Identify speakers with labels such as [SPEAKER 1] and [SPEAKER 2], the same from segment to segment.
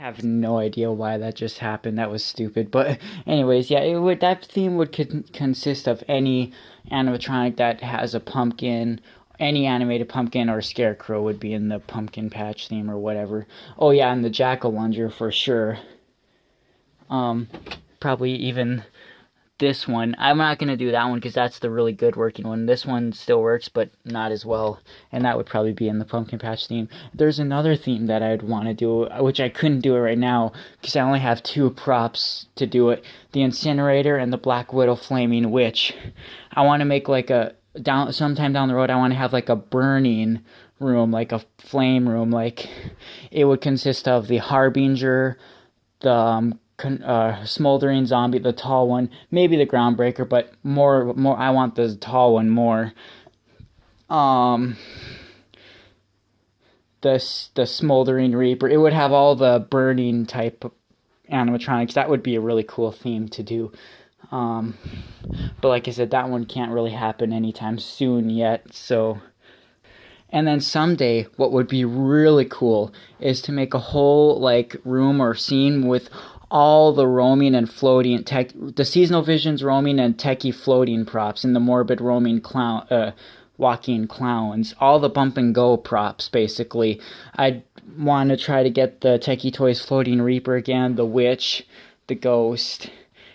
[SPEAKER 1] have no idea why that just happened. That was stupid. But anyways, yeah, it would that theme would consist of any animatronic that has a pumpkin. Any animated pumpkin or scarecrow would be in the pumpkin patch theme or whatever. Oh yeah, and the jack-o'-lantern for sure. Um, Probably even this one. I'm not going to do that one because that's the really good working one. This one still works, but not as well. And that would probably be in the pumpkin patch theme. There's another theme that I'd want to do, which I couldn't do it right now because I only have two props to do it. The incinerator and the Black Widow flaming witch. I want to make like sometime down the road, I want to have like a burning room, like a flame room. Like it would consist of the Harbinger, the smoldering zombie, the tall one, maybe the groundbreaker, but more I want the tall one more. The smoldering reaper. It would have all the burning type animatronics. That would be a really cool theme to do. But like I said, that one can't really happen anytime soon yet. So, and then someday, what would be really cool is to make a whole like room or scene with all the roaming and floating the Seasonal Visions roaming and techie floating props, and the Morbid roaming walking clowns, all the bump and go props basically. I'd want to try to get the Techie Toys floating Reaper again, the witch, the ghost,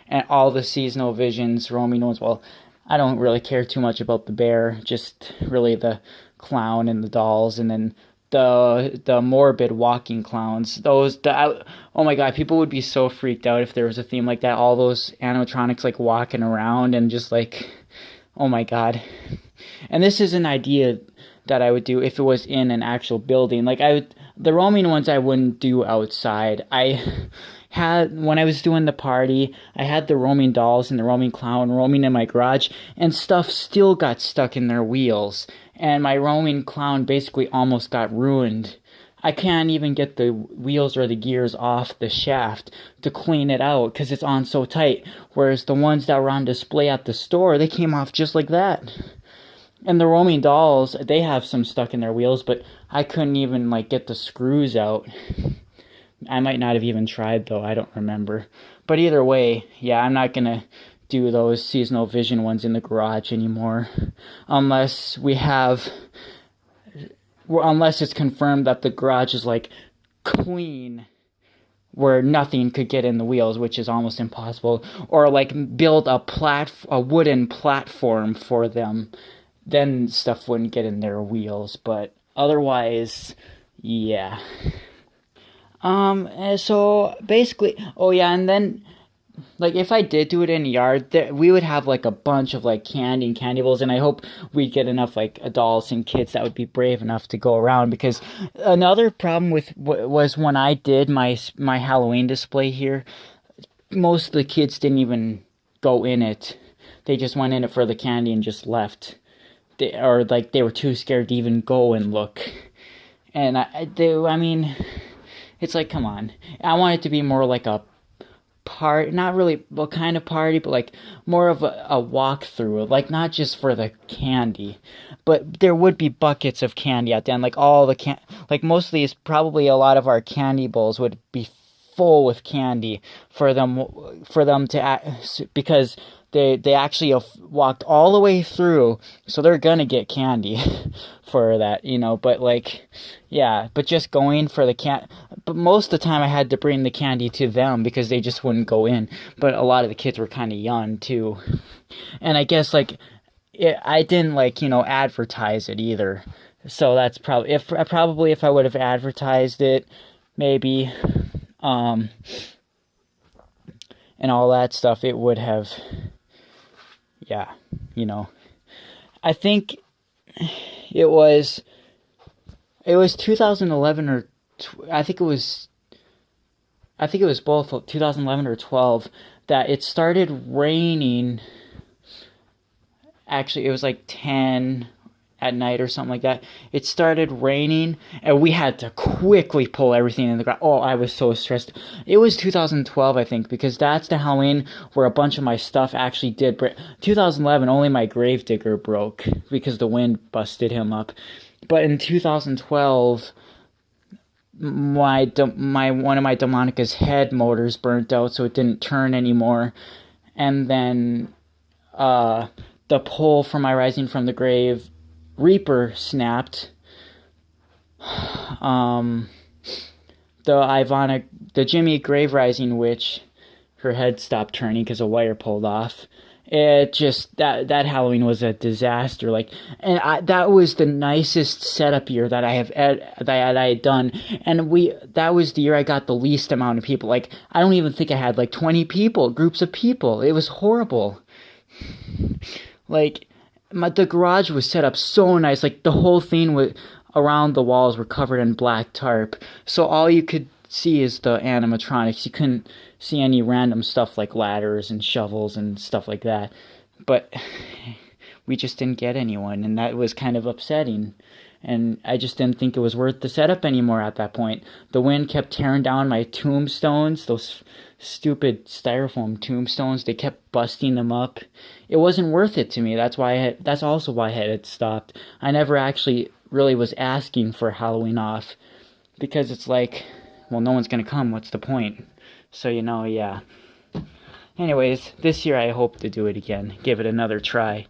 [SPEAKER 1] and all the Seasonal Visions roaming ones. Well, I don't really care too much about the bear, just really the clown and the dolls, and then the Morbid walking clowns. Oh my god, people would be so freaked out if there was a theme like that. All those animatronics like walking around and just like, oh my god. And this is an idea that I would do if it was in an actual building. Like the roaming ones I wouldn't do outside. When I was doing the party, I had the roaming dolls and the roaming clown roaming in my garage, and stuff still got stuck in their wheels. And my roaming clown basically almost got ruined. I can't even get the wheels or the gears off the shaft to clean it out because it's on so tight. Whereas the ones that were on display at the store, they came off just like that. And the roaming dolls, they have some stuck in their wheels, but I couldn't even like get the screws out. I might not have even tried though, I don't remember. But either way, yeah, I'm not gonna do those Seasonal Vision ones in the garage anymore. Unless it's confirmed that the garage is like clean, where nothing could get in the wheels, which is almost impossible. Or like build a wooden platform for them. Then stuff wouldn't get in their wheels. But otherwise, yeah. So basically, oh yeah, and then like if I did do it in a yard, we would have like a bunch of like candy and candybles, and I hope we'd get enough like adults and kids that would be brave enough to go around. Because another problem was when I did my Halloween display here, most of the kids didn't even go in it. They just went in it for the candy and just left. They were too scared to even go and look. And I mean, it's like, come on. I want it to be more like a part, not really what kind of party, but like more of a walkthrough, like not just for the candy, but there would be buckets of candy at the end, like all the like most of these, probably a lot of our candy bowls would be full with candy for them to because they actually have walked all the way through, so they're gonna get candy for that, but like, yeah, but just going for the but most of the time I had to bring the candy to them because they just wouldn't go in, but a lot of the kids were kind of young too, and I guess like, I didn't like, advertise it either, so that's probably, if I would have advertised it, maybe, and all that stuff, it would have, yeah, I think it was 2011 or I think it was both 2011 or 12 that it started raining. Actually, it was like 10 at night or something like that. It started raining, and we had to quickly pull everything in the ground. Oh, I was so stressed. It was 2012, I think, because that's the Halloween where a bunch of my stuff actually did break. 2011, only my gravedigger broke because the wind busted him up. But in 2012, my one of my Demonica's head motors burnt out, so it didn't turn anymore. And then the pole for my Rising from the Grave Reaper snapped. The Jimmy Grave Rising Witch, her head stopped turning because a wire pulled off. It just that Halloween was a disaster. That was the nicest setup year that I had done, and that was the year I got the least amount of people. Like, I don't even think I had like 20 people, groups of people. It was horrible. Like, the garage was set up so nice. Like, the whole thing was around the walls were covered in black tarp, so all you could see is the animatronics. You couldn't see any random stuff like ladders and shovels and stuff like that. But we just didn't get anyone, and that was kind of upsetting. And I just didn't think it was worth the setup anymore at that point. The wind kept tearing down my tombstones, those stupid styrofoam tombstones. They kept busting them up. It wasn't worth it to me. That's also why I had it stopped. I never actually really was asking for Halloween off, because it's like, well, no one's gonna come. What's the point? So, yeah. Anyways, this year I hope to do it again. Give it another try.